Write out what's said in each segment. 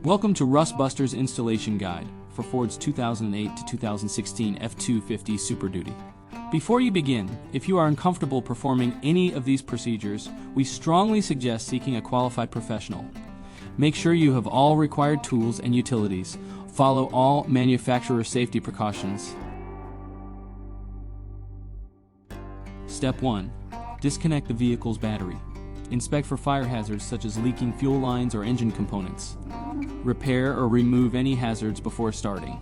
Welcome to Rustbuster's installation guide for Ford's 2008 to 2016 F-250 Super Duty. Before you begin, if you are uncomfortable performing any of these procedures, we strongly suggest seeking a qualified professional. Make sure you have all required tools and utilities. Follow all manufacturer safety precautions. Step 1. Disconnect the vehicle's battery. Inspect for fire hazards such as leaking fuel lines or engine components. Repair or remove any hazards before starting.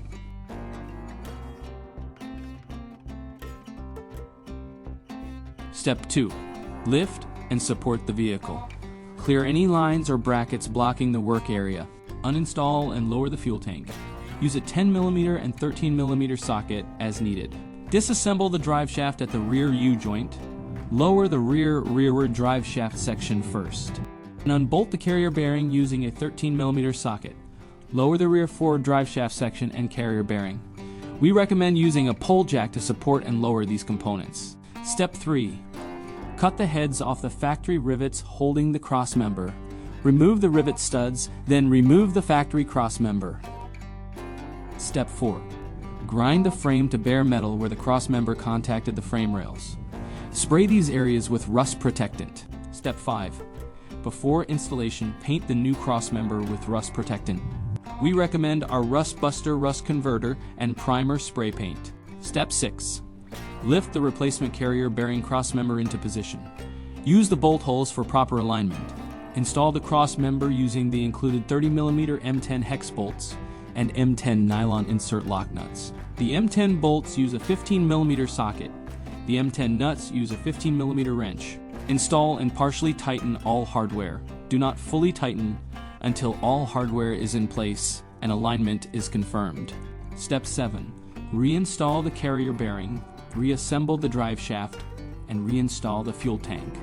Step 2. Lift and support the vehicle. Clear any lines or brackets blocking the work area. Uninstall and lower the fuel tank. Use a 10mm and 13mm socket as needed. Disassemble the drive shaft at the rear U-joint. Lower the rearward drive shaft section first. And unbolt the carrier bearing using a 13mm socket. Lower the rear forward drive shaft section and carrier bearing. We recommend using a pole jack to support and lower these components. Step 3. Cut the heads off the factory rivets holding the crossmember. Remove the rivet studs, then remove the factory crossmember. Step 4. Grind the frame to bare metal where the crossmember contacted the frame rails. Spray these areas with rust protectant. Step 5. Before installation, paint the new crossmember with rust protectant. We recommend our Rustbuster Rust Converter and Primer Spray Paint. Step 6. Lift the replacement carrier bearing crossmember into position. Use the bolt holes for proper alignment. Install the crossmember using the included 30mm M10 hex bolts and M10 nylon insert lock nuts. The M10 bolts use a 15mm socket. The M10 nuts use a 15mm wrench. Install and partially tighten all hardware. Do not fully tighten until all hardware is in place and alignment is confirmed. Step 7. Reinstall the carrier bearing, reassemble the drive shaft, and reinstall the fuel tank.